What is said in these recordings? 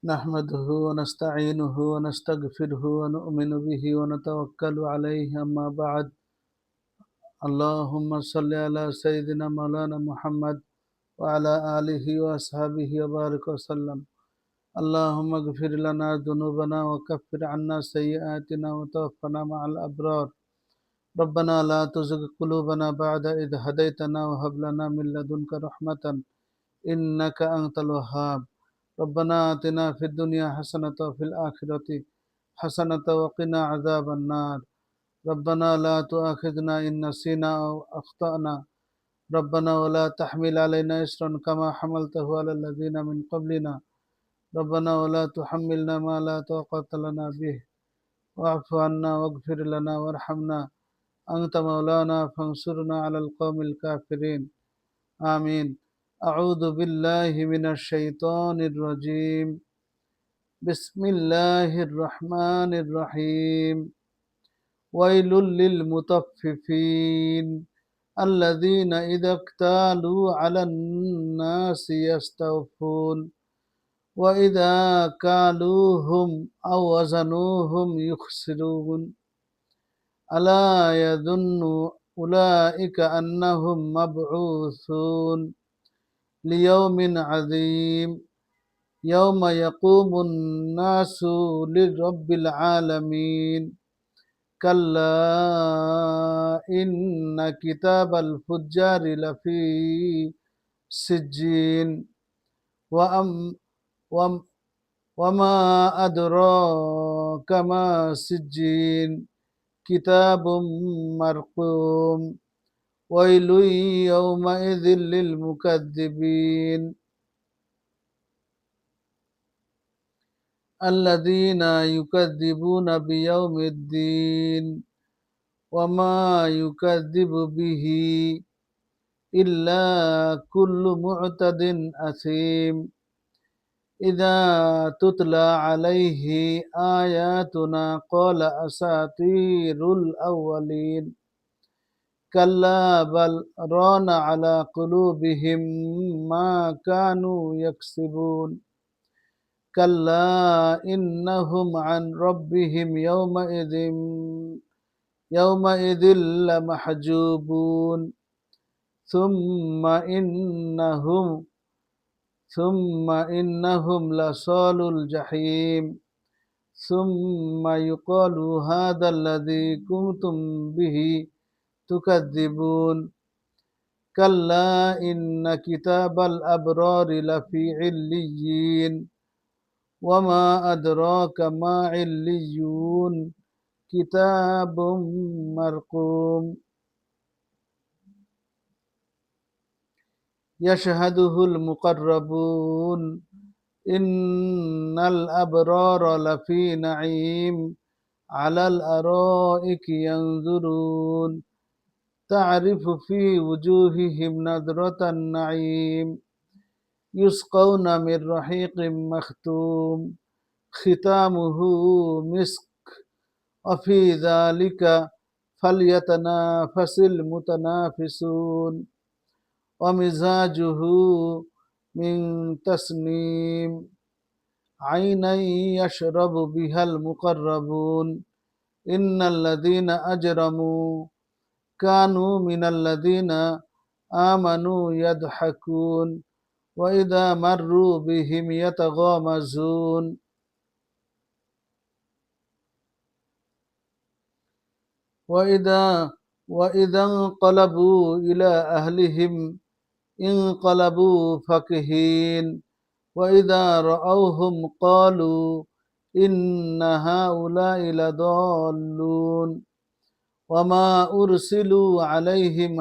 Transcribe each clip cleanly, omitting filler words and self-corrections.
نحمده ونستعينه ونستغفره ونؤمن به ونتوكل عليه أما بعد اللهم صل على سيدنا مولانا محمد وعلى آله وأصحابه وبارك وسلم اللهم اغفر لنا ذنوبنا وكفر عنا سيئاتنا وتوفنا مع الأبرار ربنا لا تزغ قلوبنا بعد إذ هديتنا وهب لنا من لدنك رحمة إنك أنت الوهاب ربنا آتنا في الدنيا حسنة وفي الآخرة حسنة وقنا عذاب النار ربنا لا تؤاخذنا إن نسينا أو أخطأنا ربنا ولا تحمل علينا إصرا كما حملته على الذين من قبلنا ربنا ولا تحملنا ما لا طاقة لنا به واعف عنا واغفر لنا وارحمنا أنت مولانا فانصرنا على القوم الكافرين آمين أعوذ بالله من الشيطان الرجيم بسم الله الرحمن الرحيم ويل للمطففين الذين إذا اكتالوا على الناس يستوفون وإذا كالوهم أو وزنوهم يخسرون ألا يظن أولئك أنهم مبعوثون ليوم عظيم يوم يقوم الناس لرب العالمين كلا إن كتاب الفجار لفي سجين وأم وم وما أدراك ما سجين كتاب مرقوم ويل يومئذ للمكذبين الذين يكذبون بيوم الدين وما يكذب به إلا كل معتد أثيم إذا تتلى عليه آياتنا قال أساطير الأولين كلا بل ران على قلوبهم ما كانوا يكسبون كلا إنهم عن ربهم يومئذ لمحجوبون ثم إنهم لصال الجحيم ثم يقال هذا الذي كنتم به تكذبون كلا إن كتاب الأبرار لفي عليين وما أدراك ما عليون كتاب مرقوم يشهده المقربون إن الأبرار لفي نعيم على الأرائك ينظرون تعرف في وجوههم نضرة النعيم يسقون من رحيق مختوم ختامه مسك وفي ذلك فليتنافس المتنافسون ومزاجه من تسنيم عينا يشرب بها المقربون إن الذين أجرموا كانوا من الذين آمنوا يضحكون وإذا مروا بهم يتغامزون وإذا انقلبوا إلى أهلهم انقلبوا فكهين وإذا رأوهم قالوا إن هؤلاء لضالون وما أرسلوا عليهم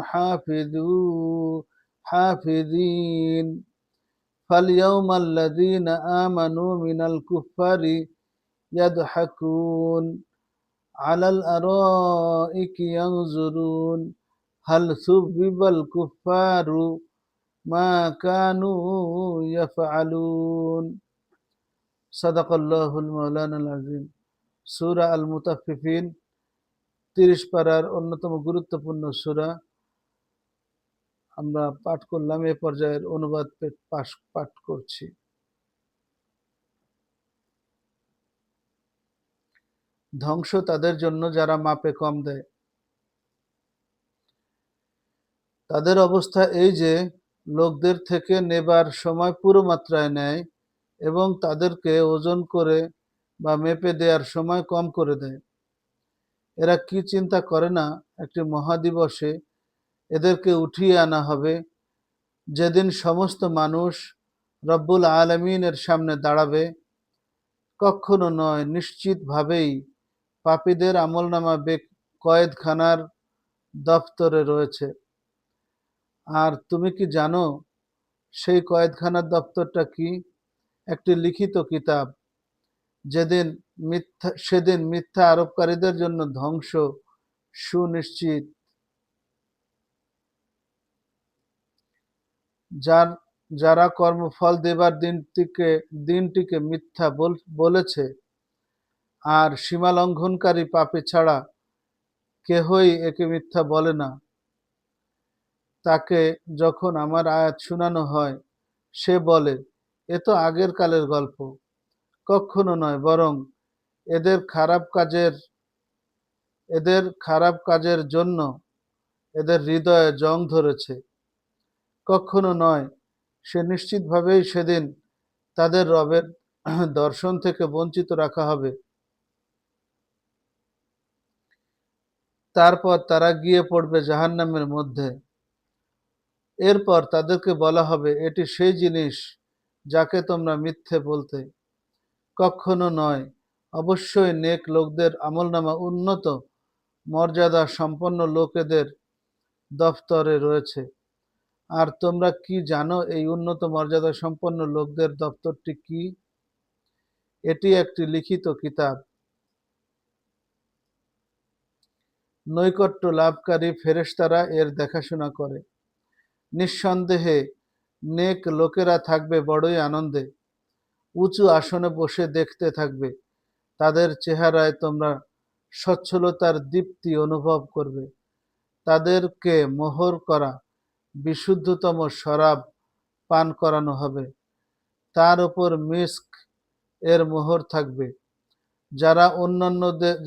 حافظين فاليوم الذين آمنوا من الكفار يضحكون على الأرائك ينظرون هل ثوب الكفار ما كانوا يفعلون صدق الله المولانا العظيم সূরা আল মুতাফফিফিন 30 পারার অন্যতম গুরুত্বপূর্ণ সূরা আমরা পাঠ করলাম। এই পর্যায়ের অনুবাদ পাঠ করছি। ধ্বংস তাদের জন্য যারা মাপে কম দেয়। তাদের অবস্থা এই যে লোকদের থেকে নেবার সময় পুরো মাত্রায় নেয় এবং তাদেরকে ওজন করে বা মেপে দেওয়ার সময় কম করে দেয়। এরা কি চিন্তা করে না একটি মহাদিবসে এদেরকে উঠিয়ে আনা হবে, যেদিন সমস্ত মানুষ রব্বুল আলামিনের সামনে দাঁড়াবে। কখনো নয়, নিশ্চিতভাবেই পাপীদের আমলনামা কয়েদখানার দপ্তরে রয়েছে। আর তুমি কি জানো সেই কয়েদখানার দপ্তরটা কি? একটি লিখিত কিতাব। সেদিন মিথ্যা আরোপকারীদের জন্য ধ্বংস সুনিশ্চিত। যারা কর্মফল দেবার দিনটিকে মিথ্যা বলেছে আর সীমা লঙ্ঘনকারী পাপী ছাড়া কেহই একে মিথ্যা বলে না, তাকে যখন আমার আয়াত শোনানো হয় সে বলে এ তো আগের কালের গল্প। কখনো নয়, বরং এদের খারাপ কাজের জন্য এদের হৃদয়ে জং ধরেছে। কখনো নয়, সে নিশ্চিতভাবেই সেদিন তাদের রবের দর্শন থেকে বঞ্চিত রাখা হবে। তারপর তারা গিয়ে পড়বে জাহান্নামের মধ্যে। এরপর তাদেরকে বলা হবে এটি সেই জিনিস যাকে তোমরা মিথ্যে বলতে। কখনো নয়, অবশ্যই নেক লোকদের আমলনামা উন্নত মর্যাদা সম্পন্ন লোকেদের দফতরে রয়েছে। আর তোমরা কি জানো এই উন্নত মর্যাদা সম্পন্ন লোকদের দপ্তরটি কি? এটি একটি লিখিত কিতাব। নৈকট্য লাভকারী ফেরেশতারা এর দেখাশোনা করে। নিঃসন্দেহে নেক লোকেরা থাকবে বড়ই আনন্দে, উঁচু আসনে বসে দেখতে থাকবে। তাদের চেহারায় তোমরা সচ্ছলতার দীপ্তি অনুভব করবে। তাদেরকে মোহর করা বিশুদ্ধতম শরাব পান করানো হবে, তার উপর মিস্ক এর মোহর থাকবে।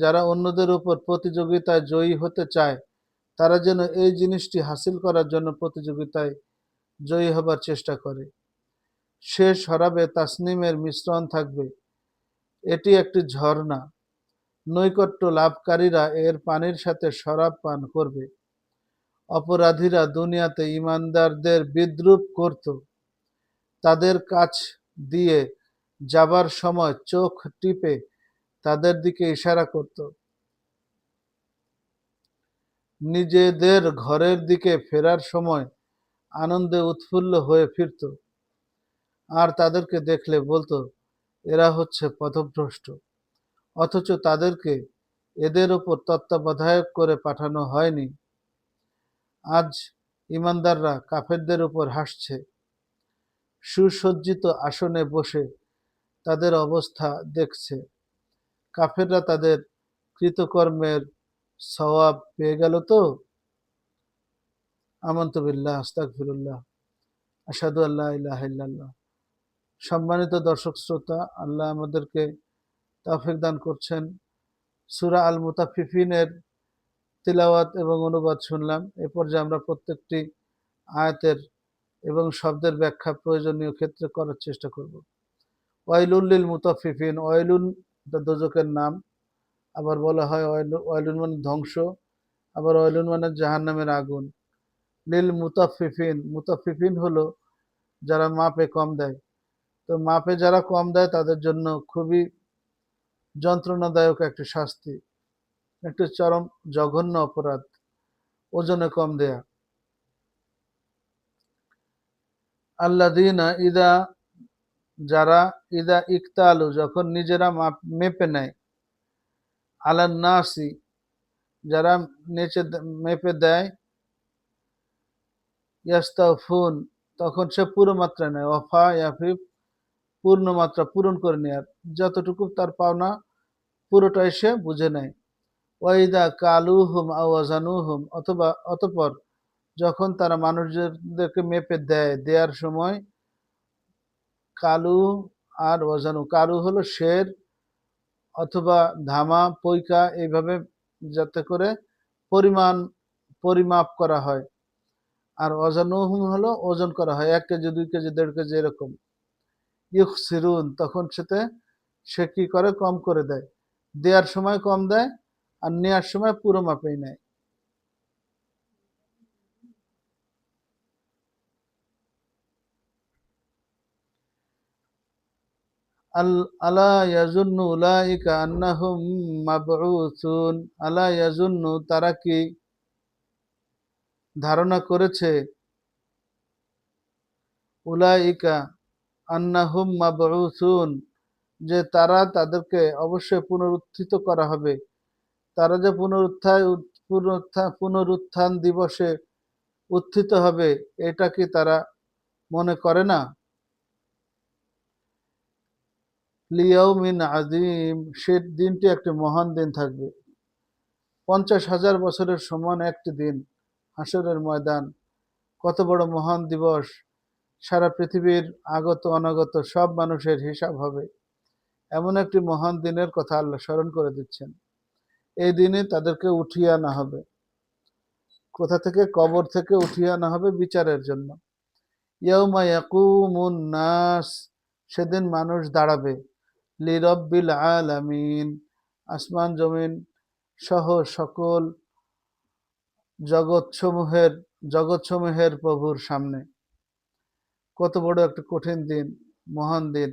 যারা অন্যদের উপর প্রতিযোগিতায় জয়ী হতে চায় তারা যেন এই জিনিসটি হাসিল করার জন্য প্রতিযোগিতায় জয়ী হবার চেষ্টা করে। সে শরাবে তাসনিমের মিশ্রণ থাকবে, এটি একটি ঝর্ণা। নৈকট্য লাভকারীরা এর পানির সাথে শরাব পান করবে। অপরাধীরা দুনিয়াতে ঈমানদারদের বিদ্রূপ করত, তাদের কাছ দিয়ে যাবার সময় চোখ টিপে তাদের দিকে ইশারা করত। নিজেদের ঘরের দিকে ফেরার সময় আনন্দে উৎফুল্ল হয়ে ফিরত। আর তাদেরকে দেখলে বলতো এরা হচ্ছে পথভ্রষ্ট, অথচ তাদেরকে এদের উপর তত্ত্বাবধায়ক করে পাঠানো হয়নি। আজ ইমানদাররা কাফেরদের উপর হাসছে, সুসজ্জিত আসনে বসে তাদের অবস্থা দেখছে। কাফেররা তাদের কৃতকর্মের সওয়াব পেয়ে গেল তো। আমানতু বিল্লাহ, আস্তাগফিরুল্লাহ, আশহাদু আল্লা ইলাহা ইল্লাল্লাহ। সম্মানিত দর্শক শ্রোতা, আল্লাহ আমাদেরকে তৌফিক দান করছেন। সূরা আল মুতাফফিফিনের তিলাওয়াত এবং অনুবাদ শুনলাম। এ পর্যায়ে আমরা প্রত্যেকটি আয়াতের এবং শব্দের ব্যাখ্যা প্রয়োজনীয় ক্ষেত্রে করার চেষ্টা করব। ওয়াইলুল লিল মুতাফফিফিন, ওয়াইলুন এটা দোজখের নাম, আবার বলা হয় ওয়াইলুন মানে ধ্বংস, আবার ওয়াইলুন মানে জাহান্নামের আগুন। লিল মুতাফফিফিন, মুতাফফিফিন হলো যারা মাপে কম দেয়। তো মাপে যারা কম দেয় তাদের জন্য খুবই যন্ত্রণাদায়ক একটি শাস্তি, একটি চরম জঘন্য অপরাধ ওজনে কম দেয়া। আল্লাযীনা যারা ইদা ইকতালু যখন নিজেরা মেপে নেয়, আলান নাসি যারা মেপে দেয়, ইয়াস্তাউফুন তখন সে পুরো মাত্রা নেয়, ওয়াফা ইয়াফিফ পূর্ণ মাত্রা পূরণ করে নেয়, যতটুকু তার পাওনা পুরোটাই সে বুঝে নেয়। ওয়াইদা কালুহুম আও ওয়াজানুহুম অতঃপর যখন তারা মানুষদেরকে মেপে দেওয়ার সময় কালু আর ওয়াজানু, কালু হলো শের, অথবা ধামা পৈকা, এইভাবে যাতে করে পরিমাপ করা হয়। আর ওয়াজানুহুম হলো ওজন করা হয়, 1 কেজি 2 কেজি 1.5 কেজি এরকম। ইউখসিরুন, তখন সে কি করে, কম করে দেয়। দেওয়ার সময় কম দেয় আর নেওয়ার সময় পুরো মাপেই নেয়। আলা ইয়াজুন্নু উলাইকা আন্নাহুম মাবউসুন, আলা ইয়াজুন্নু, তারা কি ধারণা করেছে, উলাইকা আন্নাহুম মাবউসুন, যে তাদেরকে অবশ্যই পুনরুত্থিত করা হবে। তারা যে পুনরুত্থান দিবসে উত্থিত হবে, এটা কি তারা মনে করে না? লিয়াউমিন আযীম, সে দিনটি একটি মহান দিন থাকবে। 50,000 বছরের সমান একটি দিন, হাসরের ময়দান, কত বড় মহান দিবস। সারা পৃথিবীর আগত অনাগত সব মানুষের হিসাব হবে। এমন একটি মহান দিনের কথা আল্লাহ স্মরণ করে দিচ্ছেন। এই দিনে তাদেরকে উঠিয়ে আনা হবে। কোথা থেকে? কবর থেকে উঠিয়ে আনা হবে বিচারের জন্য। ইয়াউমা ইয়াকুমুন নাস, সেদিন মানুষ দাঁড়াবে। লিরাব্বিল আলামিন, আসমান জমিন সহ সকল জগৎসমূহের জগৎসমূহের প্রভুর সামনে। কত বড় একটা কঠিন দিন, মহান দিন।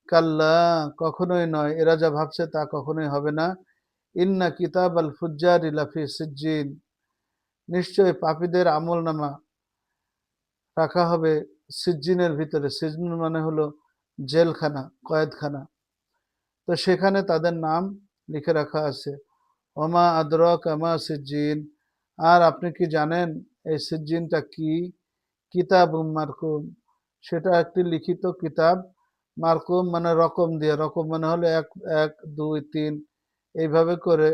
কাল্লা, কখনোই নয়, এরা যা ভাবছে তা কখনোই হবে না। ইন্না কিতাব আল ফুজ্জারি লাফি সিজ্জিন, নিশ্চয় পাপীদের আমলনামা রাখা হবে সিজ্জিনের ভিতরে। সিজ্জিন মানে হলো জেলখানা, কয়েদখানা। তো সেখানে তাদের নাম লিখে রাখা আছে। ওমা আদরাকা মা সিজ্জিন, আর আপনি কি জানেন এই সিজ্জিনটা কি? কিতাবুম মারকুম, সেটা একটি লিখিত কিতাব। মারকুম মানে রকম দিয়ে, রকম মানে হলো 1 1 2 3, এইভাবে করে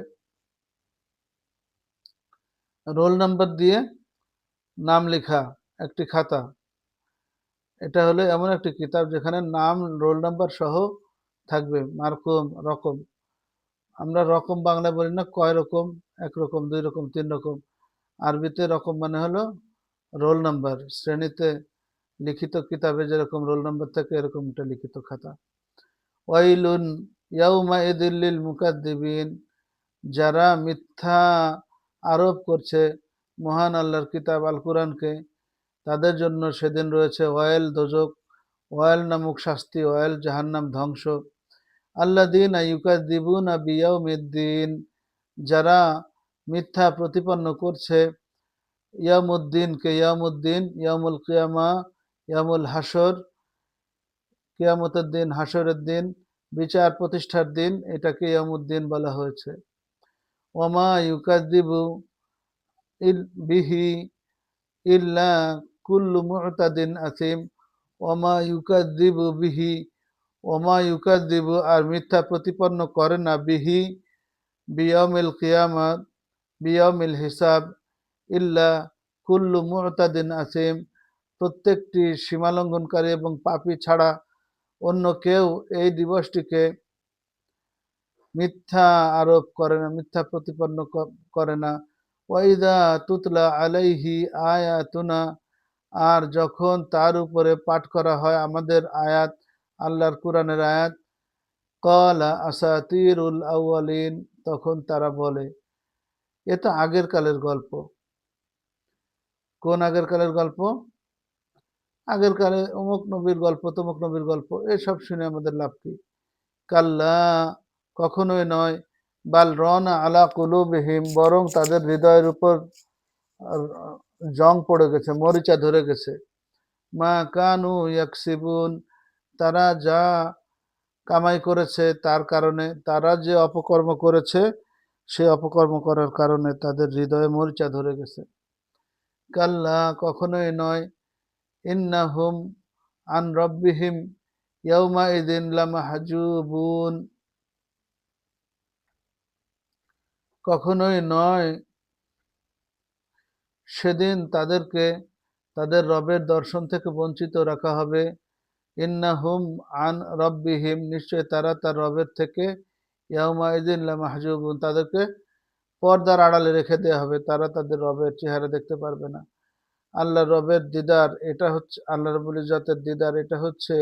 রোল নাম্বার দিয়ে নাম লেখা একটি খাতা। এটা হলো এমন একটি কিতাব যেখানে নাম, রোল নাম্বার সহ থাকবে। মারকুম, রকম। আমরা রকম বাংলা বলি না, কয় রকম, 1 রকম 2 রকম 3 রকম। আরবিতে রকম মানে হলো রোল নাম্বার। শ্রেণীতে লিখিত কিতাবে যেরকম রোল নাম্বার থাকে, এরকম একটা লিখিত খাতা। ওয়াইলুন ইয়াউমাইযিল লিল মুকাদ্দিবিন, যারা মিথ্যা আরোপ করছে মহান আল্লাহর কিতাব আল কুরআনকে, তাদের জন্য সেদিন রয়েছে ওয়াইল, দোজক। ওয়াইল নামক শাস্তি, ওয়াইল জাহান্নাম, ধ্বংস। আল্লাযীনা ইউকাযযিবুনা বিয়াউমিদ্দিন, যারা মিথ্যা প্রতিপন্ন করছে ইয়ামুদ্দিনকে, ইয়ামুদ্দিন, ইয়ামুল কিয়ামা, ইয়ামুল হাসর, কিয়ামতের দিন, হাসরের দিন, বিচার প্রতিষ্ঠার দিন, এটাকে ইয়ামুদ্দিন বলা হয়েছে। ওমা ইউকাযযিবু বিহি ইল্লা কুল্লু মু'তাদিন আসিম। ওমা ইউকাযযিবু বিহি, ওমা ইউকাযযিবু, আর মিথ্যা প্রতিপন্ন করে না, বিহি বিয়াউমিল কিয়ামত, বিয়াউমিল হিসাব, ইল্লা কুল্লু মু'তাদিন আসিম, প্রত্যেকটি সীমালঙ্ঘনকারী এবং পাপী ছাড়া অন্য কেউ এই দিবসটিকে মিথ্যা আরোপ করে না, মিথ্যা প্রতিপন্ন করে না। ওয়াইদা তুতলা আলাইহি আয়াতুনা, আর যখন তার উপরে পাঠ করা হয় আমাদের আয়াত, আল্লাহর কুরআনের আয়াত, ক্বালা আসাতিরুল আউয়ালিন, তখন তারা বলে এ তো আগের কালের গল্প। কোন আগের কালের গল্প? আগের কালে অমুক নবীর গল্প, তমুক নবীর গল্প, এসব শুনে আমাদের লাভ কি? কাল্লা, কখনোই নয়। বাল রনা আলা কুলুবিহিম, বরং তাদের হৃদয়ের উপর জং পড়ে গেছে, মরিচা ধরে গেছে। মা কানু ইয়াকসিবুন, তারা যা কামাই করেছে তার কারণে, তারা যে অপকর্ম করেছে সে অপকর্ম করার কারণে তাদের হৃদয়ে মরিচা ধরে গেছে। কাল্লা, কখনোই নয়। ইন্নাহুম আন রাব্বিহিম ইয়াউমাইযিন লামাহজুবুন, কখনোই নয়, সেদিন তাদেরকে তাদের রবের দর্শন থেকে বঞ্চিত রাখা হবে। ইন্নাহুম আন রাব্বিহিম, নিশ্চয় তারা তার রবের থেকে ইয়াউমাইযিন লামাহজুবুন, তাদেরকে পর্দার আড়ালে রেখে দেওয়া হবে, তারা তাদের রবের চেহারা দেখতে পারবে না। আল্লাহ রবের দিদার, এটা হচ্ছে আল্লাহ রাব্বুল ইজ্জতের দিদার, এটা হচ্ছে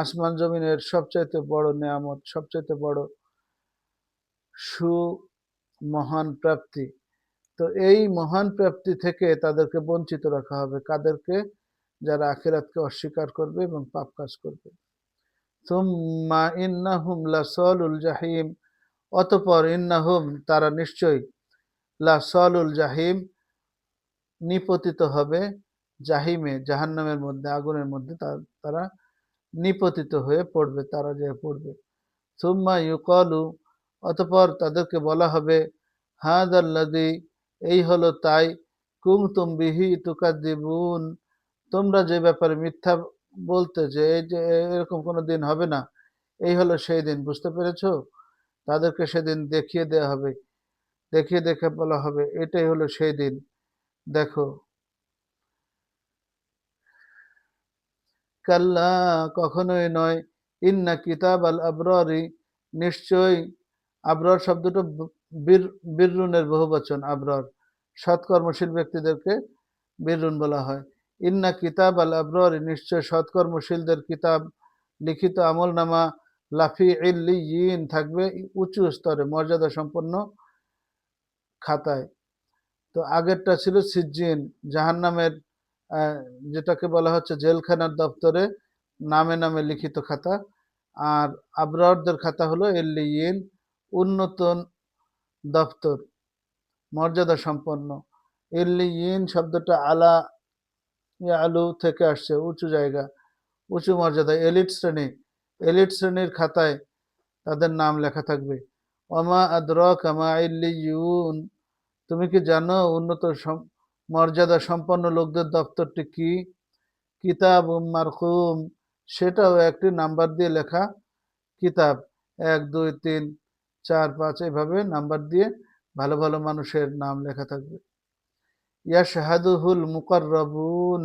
আসমান জমিনের সবচাইতে বড় নেয়ামত, সবচাইতে বড় মহান প্রাপ্তি। তো এই মহান প্রাপ্তি থেকে তাদেরকে বঞ্চিত রাখা হবে। কাদেরকে? যারা আখিরাতকে অস্বীকার করবে এবং পাপ কাজ করবে। সুম্মা ইন্নাহুম লাসালুল জাহিম, অতঃপর ইন্নাহুম তারা নিশ্চয়ই, লাসালুল জাহিম নিপতিত হবে, জাহিমে জাহান্নামের মধ্যে, আগুনের মধ্যে তারা নিপতিত হয়ে পড়বে, তারা যে পড়বে। সুম্মা ইউকালু, অতঃপর তাদেরকে বলা হবে, হাযাল্লাযী, এই হলো তাই, কুনতুম বিহি তুকাজ্জিবুন, তোমরা যে ব্যাপারে মিথ্যা বলতে, যে এই যে এরকম কোনো দিন হবে না, এই হলো সেই দিন, বুঝতে পেরেছো? তাদেরকে সেদিন দেখিয়ে দেওয়া হবে, দেখিয়ে দেখে বলা হবে এটাই হলো সেই দিন, দেখো। কাল্লা, কখনোই নয়, ইন্না কিতাব আল আবরারি, নিশ্চয়ই, আবরার শব্দটা বিররুনের বহুবচন, আবরার সৎকর্মশীল ব্যক্তিদেরকে বিররুন বলা হয়। ইন্না কিতাব আল আবরারি, নিশ্চয় সৎকর্মশীলদের কিতাব, লিখিত আমলনামা, লাফি ইল্লিয়িন, থাকবে উঁচু স্তরে, মর্যাদা সম্পন্ন খাতায়। তো আগেরটা ছিল সিজ্জিন, জাহান্নামের যেটাকে বলা হচ্ছে জেলখানার দপ্তরে নামে নামে লিখিত খাতা। আর আবরারদের খাতা হলো এল্লিয়িন, উন্নত দপ্তর, মর্যাদা সম্পন্ন। এল্লিয়িন শব্দটা আলা আলু থেকে আসছে, উঁচু জায়গা, উঁচু মর্যাদা, এলিট শ্রেণী, এলিট শ্রেণীর খাতায় তাদের নাম লেখা থাকবে। ওমা আদরাকা মা ইল্লিয়ুন, তুমি কি জানো উন্নত মর্যাদা সম্পন্ন লোকদের দপ্তরটি কি? কিতাব মারকুম, সেটাও একটি নাম্বার দিয়ে লেখা কিতাব, 1 2 3 4 5 এভাবে নাম্বার দিয়ে ভালো ভালো মানুষের নাম লেখা থাকবে। ইয়াশহাদুহুল মুকাররাবুন,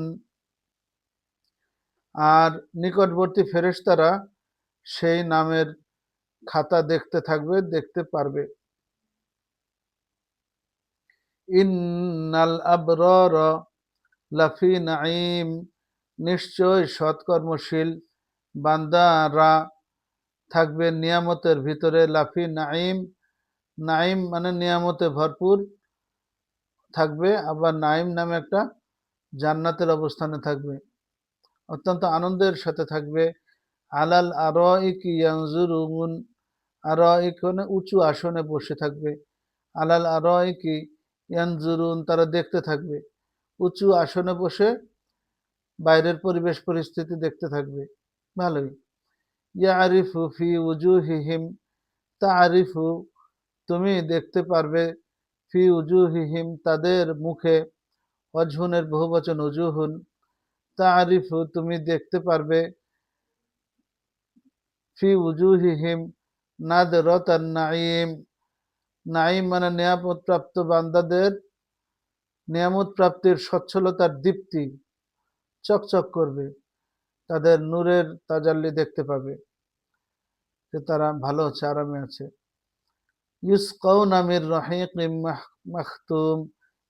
আর নিকটবর্তী ফেরেশতারা সেই নামের খাতা দেখতে থাকবে, দেখতে পারবে। ইন্নাল আবরার লাফি নাঈম, নিশ্চয় সৎকর্মশীল বান্দারা থাকবে নিয়ামতের ভিতরে, লাফি নাঈম, নাঈম মানে নিয়ামতে ভরপুর থাকবে, আবার নাঈম নামে একটা জান্নাতের অবস্থানে থাকবে, অত্যন্ত আনন্দের সাথে থাকবে। আলাল আরাইকি ইয়ানজুরুন, আরাইক মানে উঁচু আসনে বসে থাকবে, আলাল আরাইকি ইয়ানজুরুন, তারা দেখতে থাকবে, উঁচু আসনে বসে বাইরের পরিবেশ পরিস্থিতি দেখতে থাকবে, ভালোই। ইয়ারিফু ফি উজুহিহিম, তারিফু, তুমি দেখতে পারবে, ফি উজুহিহিম, তাদের মুখে, ওয়াজহুনের বহুবচন উজুহুন, তারিফু, তুমি দেখতে পারবে, ফি উজুহিহিম নাদরাতান নাঈম, নাঈম মানে নিয়ামত প্রাপ্ত বান্দাদের নিয়ামত প্রাপ্তির সচ্ছলতার দীপ্তি চকচক করবে, তাদের নূরের তাজাল্লি দেখতে পাবে, যে তারা ভালো আছে, আরামে আছে। ইউসকাউনা মির রহিকিম মাখতুম,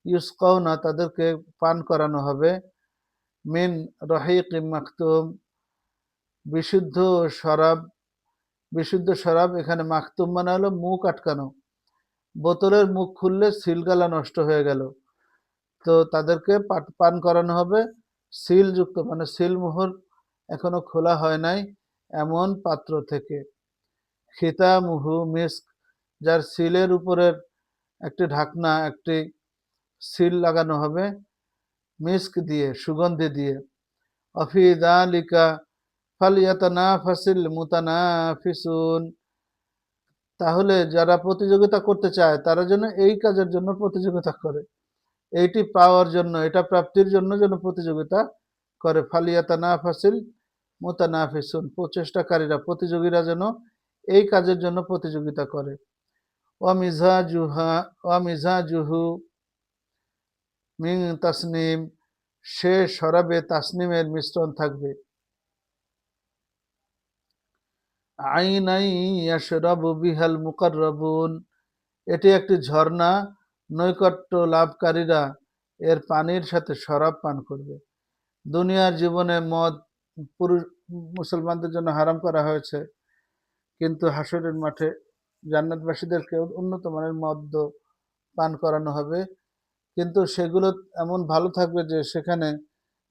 ইউসকাউনা, তাদেরকে পান করানো হবে, মিন রহিকিম মাখতুম, বিশুদ্ধ শরাব, বিশুদ্ধ শরাব, এখানে মাখতুম মানে হলো মুখ আটকানো, বোতলের মুখ খুললে সিলগালা নষ্ট হয়ে গেল, তো তাদেরকে পান করানো হবে সিলযুক্ত, মানে সিলমোহর এখনো খোলা হয় নাই এমন পাত্র থেকে। খিতামুহু মিস্ক, যার সিলের উপরের একটি ঢাকনা, একটি সিল লাগানো হবে মিস্ক দিয়ে, সুগন্ধি দিয়ে। অফি যালিকা ফালইয়াতানাফাসিল মুতানাফিসুন, তাহলে যারা প্রতিযোগিতা করতে চায় তারা যেন এই কাজের জন্য প্রতিযোগিতা করে, এইটি পাওয়ার জন্য, এটা প্রাপ্তির জন্য যেন প্রতিযোগিতা করে। ফালিয়াতানাফাসিল মুতানাফিসুন, প্রচেষ্টাকারীরা, প্রতিযোগীরা যেন এই কাজের জন্য প্রতিযোগিতা করে। ওয়ামিজাজুহু মিন তাসনিম, সে শরাবে তাসনিমের মিশ্রণ থাকবে। আইনাই ইয়াশরাবু বিহাল মুকাররাবুন, এটি একটি ঝর্ণা, নৈকট্য লাভকারীরা এর পানির সাথে শরাব পান করবে। দুনিয়ার জীবনে মদ পুরুষ মুসলমানদের জন্য হারাম করা হয়েছে, কিন্তু হাসরের মাঠে জান্নাতবাসীদেরকে উন্নত মানের মদ পান করানো হবে, কিন্তু সেগুলো এমন ভালো থাকবে যে সেখানে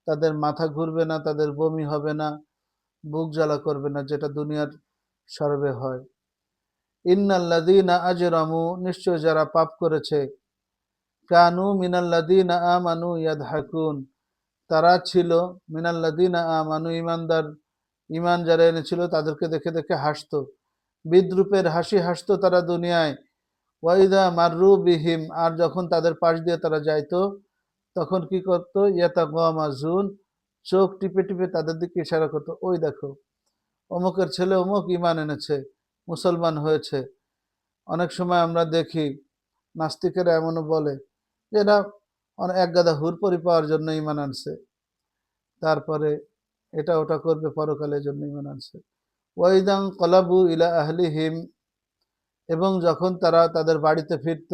তাদের মাথা ঘুরবে না, তাদের বমি হবে না, বুক জ্বালা করবে না, যেটা দুনিয়ার শরাবে হয়। ইন্নাল্লাযীনা আজরামু, নিশ্চয় যারা পাপ করেছে, কানু মিনাল্লাযীনা আমানু ইয়াদহাকুন, তারা ছিল মিনাল্লাযীনা আমানু, ঈমানদার, ঈমান যারা এনেছিল তাদেরকে দেখে দেখে হাসতো, বিদ্রূপের হাসি হাসতো তারা দুনিয়ায়। ওয়াইদা মাররু বিহিম, আর যখন তাদের পাশ দিয়ে তারা যাইতো তখন কি করতো, ইয়াতাগামাজুন, চোখ টিপে টিপে তাদের দিকে ইশারা করতো, ওই দেখো অমুকের ছেলে অমুক ঈমান এনেছে, মুসলমান হয়েছে। অনেক সময় আমরা দেখি নাস্তিকেরা এমনও বলে যে এরা এক গাদা হুরপরি পাওয়ার জন্য ঈমান আনছে, তারপরে এটা ওটা করবে পরকালের জন্য ঈমান আনছে। ওয়াইদাং কলাবু ইলা আহলিহিম, এবং যখন তারা তাদের বাড়িতে ফিরত,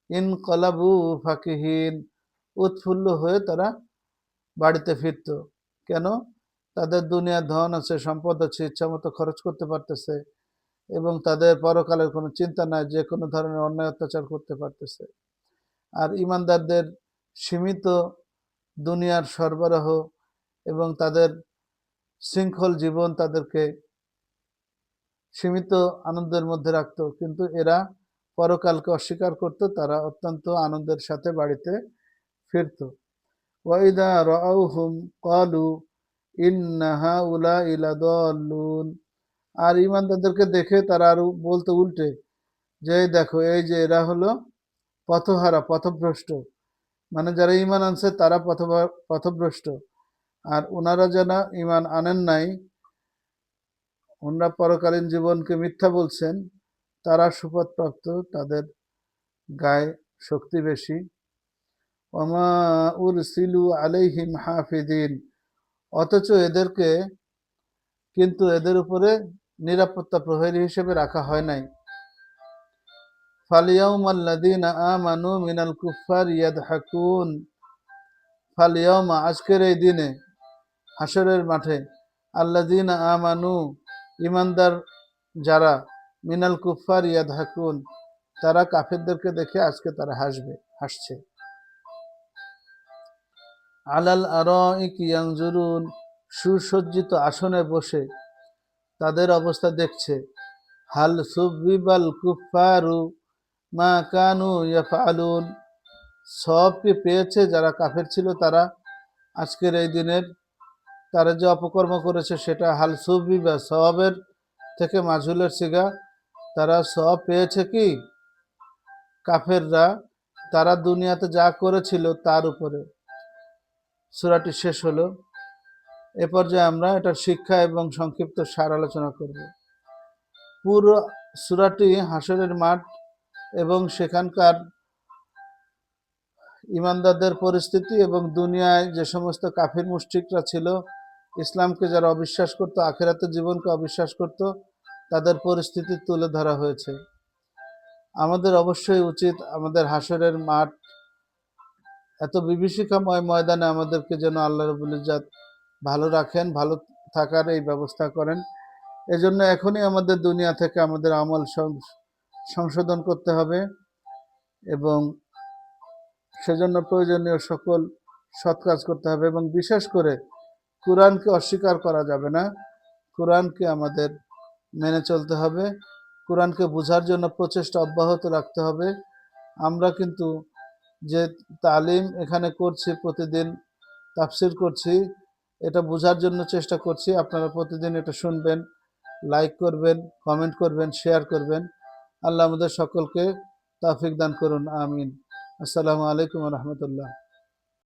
ইন কলাবু ফাকিহিন, উৎফুল্ল হয়ে তারা বাড়িতে ফিরত। কেন? তাদের দুনিয়ার ধন আছে, সম্পদ আছে, ইচ্ছা মতো খরচ করতে পারতেছে, এবং তাদের পরকালের কোনো চিন্তা নাই, যে কোনো ধরনের অন্যায় অত্যাচার করতে পারতেছে। আর ইমানদারদের সীমিত দুনিয়ার সরবরাহ এবং তাদের শৃঙ্খল জীবন তাদেরকে সীমিত আনন্দের মধ্যে রাখত, কিন্তু এরা পরকালকে অস্বীকার করত, তারা অত্যন্ত আনন্দের সাথে বাড়িতে ফিরত। ওয়াইদা রাআউহুম ক্বালু ইন্না হাউলাঈ লাদাল্লুন, আর ঈমানদারদেরকে দেখে তারা আরো বলতো উল্টে, যে দেখো এই যে এরা হলো পথহারা, পথভ্রষ্ট, মানে যারা ঈমান আনছে তারা পথভ্রষ্ট, আর ওনারা যারা ঈমান আনেন নাই, ওনারা পরকালীন জীবনকে মিথ্যা বলছেন, তারা সুপথপ্রাপ্ত, তাদের গায়ে শক্তি বেশি। ওমা উরসিলু আলাইহিম হাফিদিন, অথচ এদেরকে কিন্তু এদের উপরে নিরাপত্তা প্রহরী হিসেবে রাখা হয় নাই। ফালিয়াউমাল্লাযীনা আমানু মিনাল কুফফারি ইয়াদহাকুন, ফালিয়াউমা, আজকের এই দিনে, হাসরের মাঠে, আল্লাযীনা আমানু, ঈমানদার যারা, মিনাল কুফফারি ইয়াদহাকুন, তারা কাফেরদেরকে দেখে আজকে তারা হাসছে। আলাল আরাইকি ইয়ানজুরুন, সুসজ্জিত আসনে বসে তাদের অবস্থা দেখছে। হাল সুবিবাল কুফফারু মা কানু ইয়াফআলুন, সওয়াব কি পেয়েছে যারা কাফের ছিল তারা আজকের এই দিনের, তারা যে অপকর্ম করেছে সেটা হাল সুবিবা, সওয়াবের থেকে মাজহুলের সিগা, তারা সওয়াব পেয়েছে কি? কাফেররা তারা দুনিয়াতে যা করেছিল তার উপরে। সূরাটি শেষ হলো। এ পর্যায়ে আমরা এটার শিক্ষা এবং সংক্ষিপ্ত সার আলোচনা করব। পুরো সূরাটি হাসরের মাঠ এবং সেখানকার ঈমানদারদের পরিস্থিতি এবং দুনিয়ায় যে সমস্ত কাফির মুশরিকরা ছিল, ইসলামকে যারা অবিশ্বাস করত, আখিরাতের জীবনকে অবিশ্বাস করত, তাদের পরিস্থিতি তুলে ধরা হয়েছে। আমাদের অবশ্যই উচিত আমাদের হাসরের মাঠ, এত বিভীষিকাময় ময়দানে আমাদেরকে যেন আল্লাহ রাব্বুল ইজ্জত ভালো রাখেন, ভালো থাকার এই ব্যবস্থা করেন। এজন্য এখনই আমাদের দুনিয়া থেকে আমাদের আমল সংশোধন করতে হবে, এবং সেজন্য প্রয়োজনীয় সকল সৎ কাজ করতে হবে, এবং বিশেষ করে কোরআনকে অস্বীকার করা যাবে না, কোরআনকে আমাদের মেনে চলতে হবে, কোরআনকে বোঝার জন্য প্রচেষ্টা অব্যাহত রাখতে হবে। আমরা কিন্তু যে তালিম এখানে করছি, প্রতিদিন তাফসির করছি, এটা বোঝার জন্য চেষ্টা করছি। আপনারা প্রতিদিন এটা শুনবেন, লাইক করবেন, কমেন্ট করবেন, শেয়ার করবেন। আল্লাহ আমাদের সকলকে তৌফিক দান করুন, আমিন। আসসালামু আলাইকুম ওয়া রাহমাতুল্লাহ।